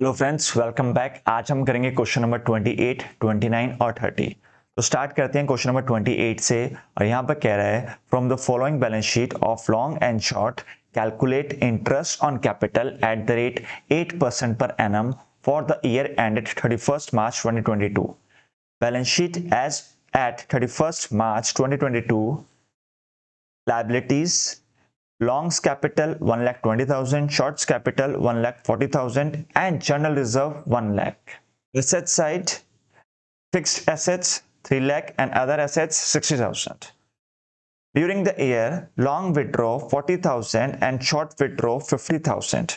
Hello friends, welcome back. आज हम करेंगे क्वेश्चन नंबर 28, 29 और 30। तो स्टार्ट करते हैं क्वेश्चन नंबर 28 से। और यहाँ पर कह रहा है from the following balance sheet of Long and Short calculate interest on capital at the rate 8% पर annum for the year ended 31st March 2022। Balance sheet as at 31st March 2022। liabilities: longs capital 1,20,000, shorts capital 1,40,000 and general reserve 1 lakh. Asset side: fixed assets 3 lakh and other assets 60,000. During the year, long withdraw 40,000 and short withdraw 50,000.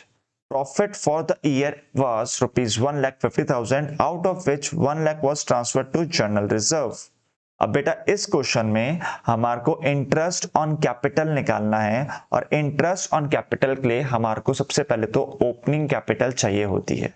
Profit for the year was rupees 1,50,000, out of which 1 lakh was transferred to general reserve. अब बेटा इस question में हमारे को interest on capital निकालना है, और interest on capital के लिए हमारे को सबसे पहले तो ओपनिंग कैपिटल चाहिए होती है,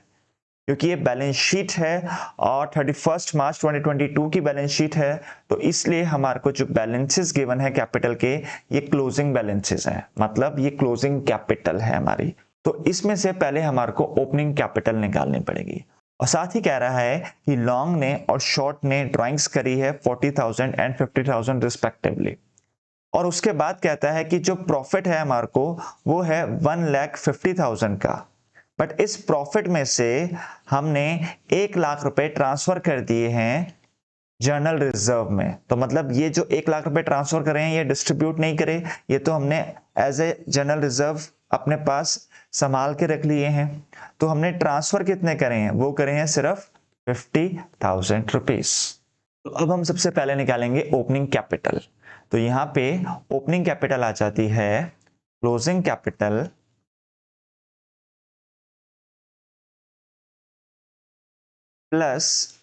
क्योंकि ये बैलेंस शीट है और 31st March 2022 की बैलेंस शीट है। तो इसलिए हमारे को जो बैलेंसेस गिवन है कैपिटल के, ये क्लोजिंग बैलेंसेस हैं, मतलब ये क्लोजिंग कैपिटल है हमारी। तो इसमें से पहले हमारे को ओपनिंग कैपिटल निकालनी पड़ेगी। और साथ ही कह रहा है कि लॉन्ग ने और शॉर्ट ने ड्राइंग्स करी है 40,000 एंड 50,000 रिस्पेक्टिवली। और उसके बाद कहता है कि जो प्रॉफिट है हमारे को वो है 1,50,000 का। बट इस प्रॉफिट में से हमने 1 लाख रुपए ट्रांसफर कर दिए हैं जर्नल रिजर्व में। तो मतलब ये जो 1 लाख रुपए ट्रांसफर करे हैं ये डिस्ट्रीब्यूट नहीं करे, ये तो हमने एज ए जनरल रिजर्व अपने पास संभाल के रख लिए हैं। तो हमने ट्रांसफर कितने करे हैं, वो करे हैं सिर्फ 50,000 रुपीज। तो अब हम सबसे पहले निकालेंगे ओपनिंग कैपिटल। तो यहां पे ओपनिंग कैपिटल आ जाती है closing capital plus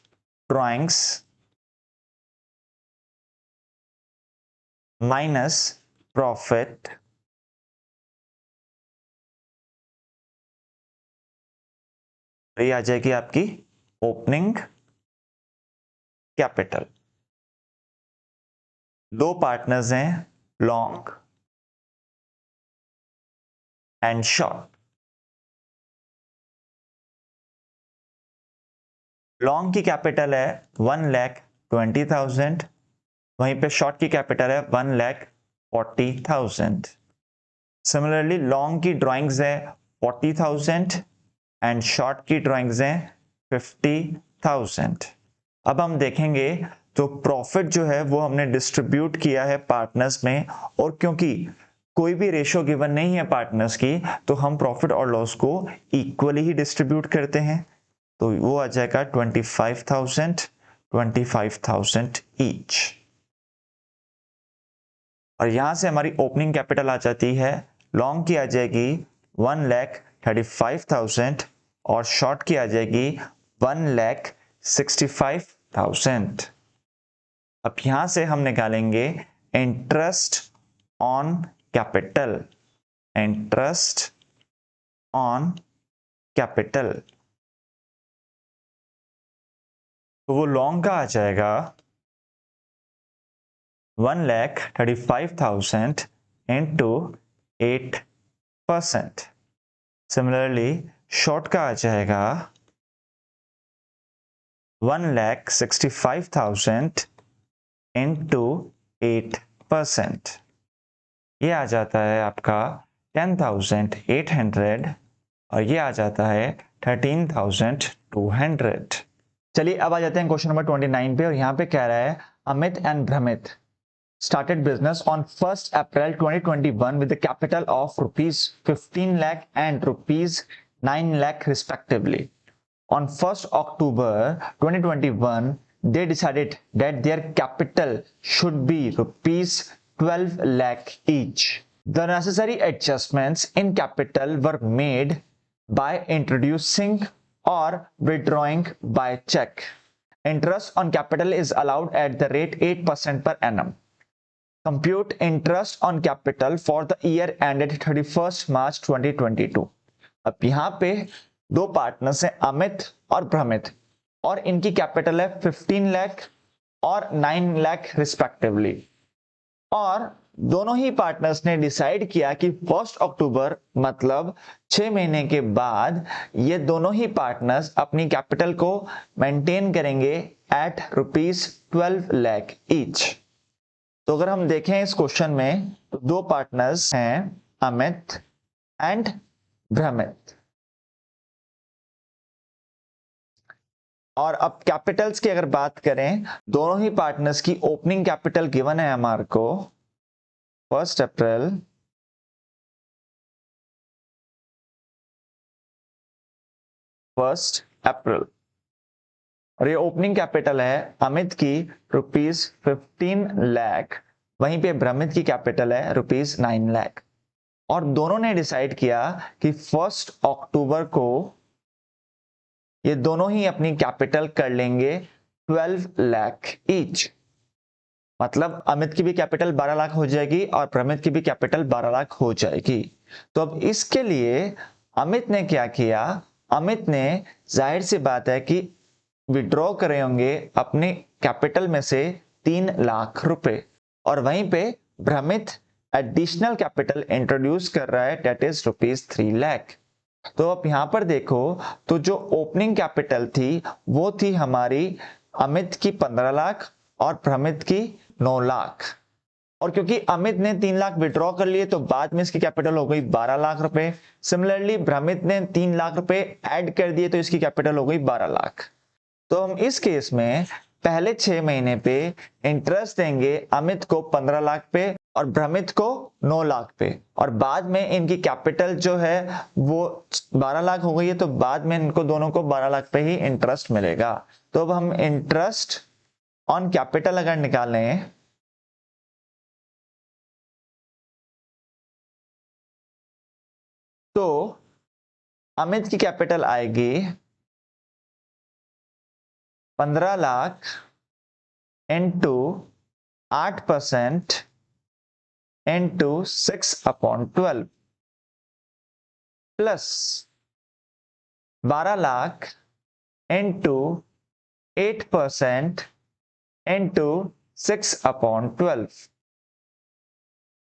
drawings minus profit ये आ जाएगी आपकी ओपनिंग कैपिटल। दो पार्टनर्स हैं लॉन्ग एंड शॉर्ट। लॉन्ग की कैपिटल है 1,20,000, वहीं पे शॉर्ट की कैपिटल है 1,40,000। सिमिलरली लॉन्ग की ड्राइंग्स है 40,000 एंड शॉर्ट की ड्राइंग्स है 50,000। अब हम देखेंगे तो प्रॉफिट जो है वो हमने डिस्ट्रीब्यूट किया है पार्टनर्स में, और क्योंकि कोई भी रेशो गिवन नहीं है पार्टनर्स की, तो हम प्रॉफिट और लॉस को इक्वली ही डिस्ट्रीब्यूट करते हैं। तो वो आ जाएगा 25,000 ईच। और यहां से हमारी ओपनिंग कैपिटल आ जाती है, लॉन्ग की आ जाएगी 1,35,000 और शॉर्ट की आ जाएगी 1,65,000। अब यहां से हम निकालेंगे interest on capital. Interest on capital तो वो लॉन्ग का आ जाएगा 1,35,000 इंटू 8%। सिमिलरली शॉर्ट का आ जाएगा 1,65,000 इंटू 8%। ये आ जाता है आपका 10,800 और ये आ जाता है 13,200। चलिए अब आ जाते हैं क्वेश्चन नंबर 29 पे। और यहाँ पे कह रहा है अमित एंड भ्रमित started business on 1st April 2021 with a capital of rupees 15 lakh and rupees 9 lakh respectively. On 1st October 2021, they decided that their capital should be rupees 12 lakh each. The necessary adjustments in capital were made by introducing or withdrawing by check. Interest on capital is allowed at the rate 8% per annum. Compute interest on capital for the year ended 31st March 2022. अब यहाँ पे दो partners हैं अमित और भ्रमित, और इनकी capital है 15 लाख और 9 लाख रिस्पेक्टिवली। और दोनों ही पार्टनर्स ने डिसाइड किया कि 1 अक्टूबर मतलब 6 महीने के बाद ये दोनों ही पार्टनर्स अपनी कैपिटल को मेंटेन करेंगे एट ₹12 लाख ईच। तो अगर हम देखें इस क्वेश्चन में तो दो पार्टनर्स हैं अमित एंड भ्रमित, और अब कैपिटल्स की अगर बात करें, दोनों ही पार्टनर्स की ओपनिंग कैपिटल गिवन है हमारे को 1 अप्रैल 1 अप्रैल, और ये ओपनिंग कैपिटल है अमित की ₹15 लाख, वहीं पे भ्रमित की कैपिटल है ₹9 लाख। और दोनों ने डिसाइड किया कि 1 अक्टूबर को ये दोनों ही अपनी कैपिटल कर लेंगे 12 लाख ईच। मतलब अमित की भी कैपिटल 12 लाख हो जाएगी और प्रमित की भी कैपिटल 12 लाख हो जाएगी। तो अब इसके लिए अमित ने क्या किया, अमित ने जाहिर सी बात है कि विड्रॉ करे होंगे अपने कैपिटल में से 3 लाख रुपए, और वहीं पे भ्रमित एडिशनल कैपिटल इंट्रोड्यूस कर रहा है डेट इज ₹3 लाख। तो अब यहां पर देखो तो जो ओपनिंग कैपिटल थी वो थी हमारी अमित की 15 लाख और भ्रमित की 9 लाख, और क्योंकि अमित ने 3 लाख विड्रॉ कर लिए तो बाद में इसकी कैपिटल हो गई 12 लाख रुपए। सिमिलरली भ्रमित ने 3 लाख रुपए ऐड कर दिए तो इसकी कैपिटल हो गई 12 लाख। तो हम इस केस में पहले 6 महीने पे इंटरेस्ट देंगे अमित को 15 लाख पे और भ्रमित को 9 लाख पे, और बाद में इनकी कैपिटल जो है वो 12 लाख हो गई है तो बाद में इनको दोनों को 12 लाख पे ही इंटरेस्ट मिलेगा। तो अब हम इंटरेस्ट ऑन कैपिटल अगर निकालें तो अमित की कैपिटल आएगी 15 lakh into 8% into 6/12 plus 12 lakh into 8% into 6/12।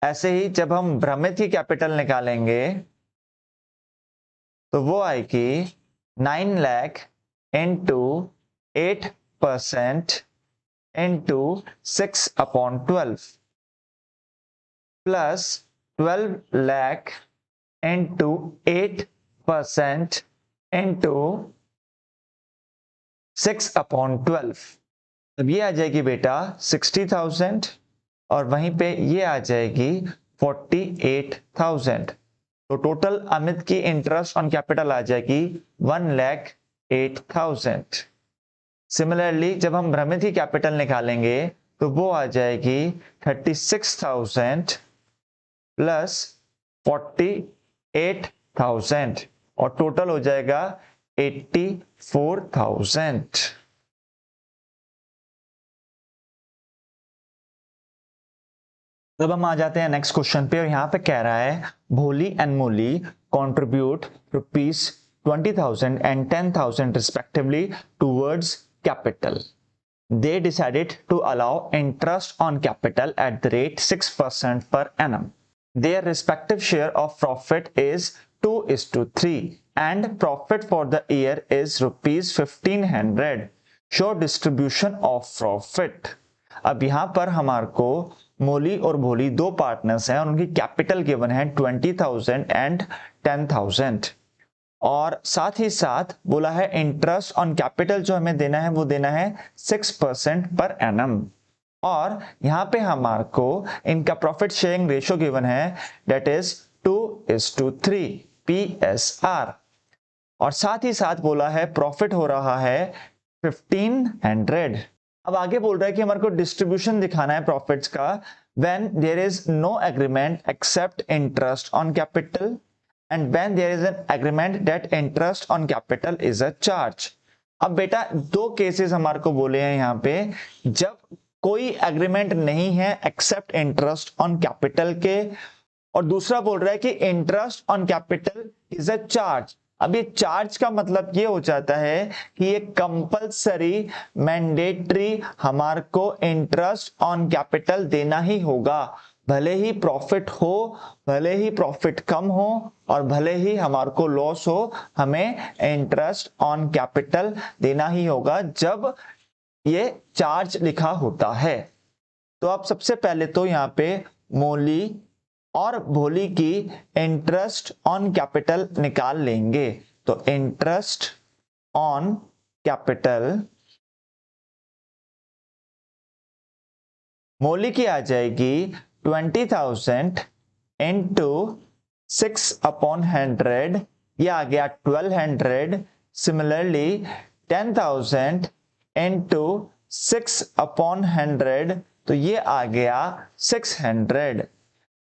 ऐसे ही जब हम भ्रमित की कैपिटल निकालेंगे तो वो आएगी 9 lakh into 8% into 6/12 plus 12 lakh into 8% into 6/12। अब ये आ जाएगी बेटा 60,000 और वहीं पे ये आ जाएगी 48,000। तो टोटल अमित की इंटरेस्ट ऑन कैपिटल आ जाएगी 1,08,000। सिमिलरली जब हम भ्रमित की कैपिटल निकालेंगे तो वो आ जाएगी 36,000 प्लस 48,000 और टोटल हो जाएगा 84,000। अब हम आ जाते हैं नेक्स्ट क्वेश्चन पे, और यहाँ पे कह रहा है भोली and Molly contribute ₹20,000 and 10,000 respectively towards capital. They decided to allow interest on capital at the rate 6% per annum. Their respective share of profit is 2:3 and profit for the year is ₹1,500. Show distribution of profit. अब यहां पर हमारे को मोली और भोली दो partners हैं और उनकी कैपिटल गिवन है 20,000 एंड 10,000, और साथ ही साथ बोला है इंटरेस्ट ऑन कैपिटल जो हमें देना है वो देना है 6% पर एनम, और यहाँ पे हमारे को इनका प्रॉफिट शेयरिंग रेशियो गिवन है डेट इज 2:3 PSR, और साथ ही साथ बोला है प्रॉफिट हो रहा है 1,500। अब आगे बोल रहा है कि हमारे को डिस्ट्रीब्यूशन दिखाना है प्रॉफिट्स का when there is no agreement except interest on capital and when there is an agreement that interest on capital is a charge। अब बेटा दो केसेस हमारे को बोले हैं यहाँ पे, जब कोई एग्रीमेंट नहीं है एक्सेप्ट इंटरेस्ट ऑन कैपिटल के, और दूसरा बोल रहा है कि interest on capital is a charge. अब ये चार्ज का मतलब ये हो जाता है कि ये कंपलसरी मैंडेटरी हमारे को इंटरेस्ट ऑन कैपिटल देना ही होगा, भले ही प्रॉफिट हो, भले ही प्रॉफिट कम हो और भले ही हमारे को लॉस हो, हमें इंटरेस्ट ऑन कैपिटल देना ही होगा जब ये चार्ज लिखा होता है। तो आप सबसे पहले तो यहाँ पे मोली और भोली की इंटरेस्ट ऑन कैपिटल निकाल लेंगे। तो इंटरेस्ट ऑन कैपिटल मोली की आ जाएगी 20,000 इंटू 6/100, ये आ गया 1200। सिमिलरली 10,000 इंटू 6/100, तो ये आ गया 600।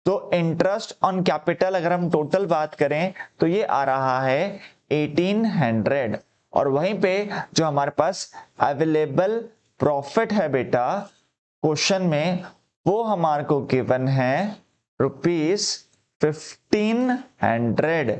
तो इंटरेस्ट ऑन कैपिटल अगर हम टोटल बात करें तो ये आ रहा है 1800। और वहीं पे जो हमारे पास अवेलेबल प्रॉफिट है बेटा क्वेश्चन में, वो हमारे को गिवन है ₹1500।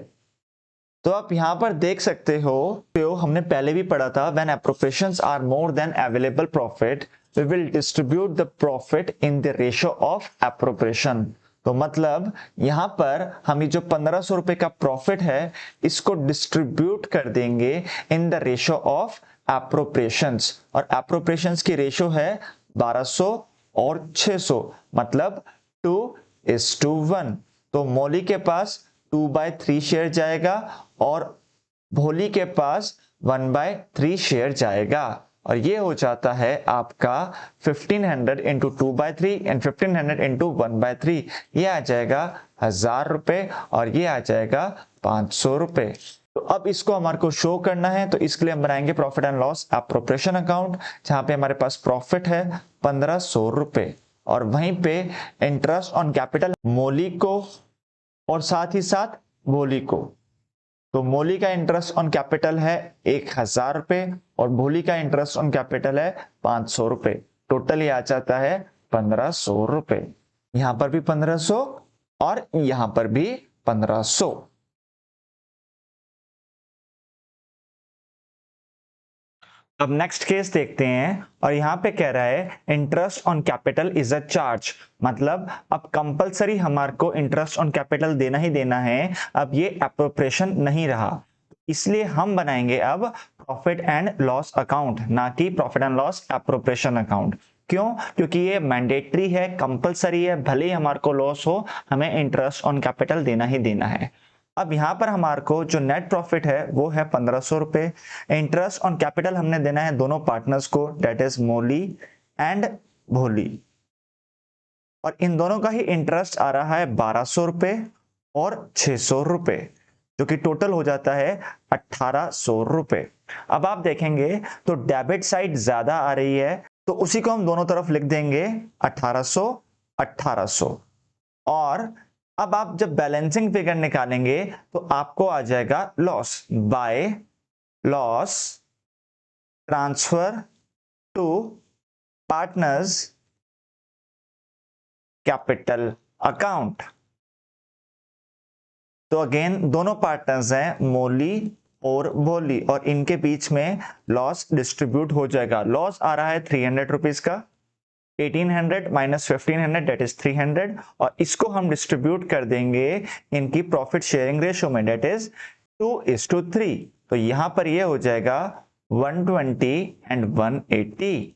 तो आप यहां पर देख सकते हो, तो हमने पहले भी पढ़ा था, when appropriations are more than available profit we will distribute the profit in the ratio of appropriation. तो मतलब यहां पर हम ये जो 1500 रुपए का प्रॉफिट है इसको डिस्ट्रीब्यूट कर देंगे इन द रेशियो ऑफ एप्रोप्रिएशंस, और एप्रोप्रिएशंस की रेशियो है 1200 और 600, मतलब 2:1। तो मौली के पास 2/3 शेयर जाएगा और भोली के पास 1/3 शेयर जाएगा, और ये हो जाता है आपका 1500 इंटू 2/3 एंड 1500 इंटू 1/3, ये आ जाएगा 1000 रुपए और ये आ जाएगा 500 रुपए। तो अब इसको हमारे को शो करना है, तो इसके लिए हम बनाएंगे profit and loss appropriation account, जहां पे हमारे पास प्रॉफिट है 1500 रुपए और वहीं पे इंटरेस्ट ऑन कैपिटल मोली को और साथ ही साथ भोली को। तो मोली का इंटरेस्ट ऑन कैपिटल है 1000 रुपए और भोली का इंटरेस्ट ऑन कैपिटल है 500 रुपए। टोटल ये आ जाता है 1500 रुपए। यहां पर भी 1500 और यहां पर भी 1500। अब नेक्स्ट केस देखते हैं, और यहां पे कह रहा है interest on capital is a charge, मतलब अब कंपलसरी हमारे को इंटरेस्ट ऑन कैपिटल देना ही देना है, अब ये एप्रोप्रिएशन नहीं रहा, इसलिए हम बनाएंगे अब प्रॉफिट एंड लॉस अकाउंट, ना कि profit and loss appropriation account. क्यों? क्योंकि ये मैंडेटरी है, कंपलसरी है, भले ही हमारे को लॉस हो हमें इंटरेस्ट ऑन कैपिटल देना ही देना है। अब यहां पर हमारे को जो नेट प्रॉफिट है वो है 1500 रुपए। इंटरेस्ट ऑन कैपिटल हमने देना है दोनों पार्टनर्स को, डेट इज मोली एंड भोली, और इन दोनों का ही इंटरेस्ट आ रहा है 1200 रुपए और 600 रुपए, जो कि टोटल हो जाता है 1800 रुपए। अब आप देखेंगे तो डेबिट साइड ज्यादा आ रही है, तो उसी को हम दोनों तरफ लिख देंगे 1800 1800। और अब आप जब बैलेंसिंग फिगर निकालेंगे तो आपको आ जाएगा loss by loss transfer to partners capital account. तो अगेन दोनों पार्टनर्स हैं मोली और भोली, और इनके बीच में लॉस डिस्ट्रीब्यूट हो जाएगा। लॉस आ रहा है 300 रुपीज का, 1800 माइनस 1500 डेट इज 300, और इसको हम डिस्ट्रीब्यूट कर देंगे इनकी प्रॉफिट शेयरिंग रेशियो में, डेट इज 2:3। तो यहां पर ये हो जाएगा 120 एंड 180।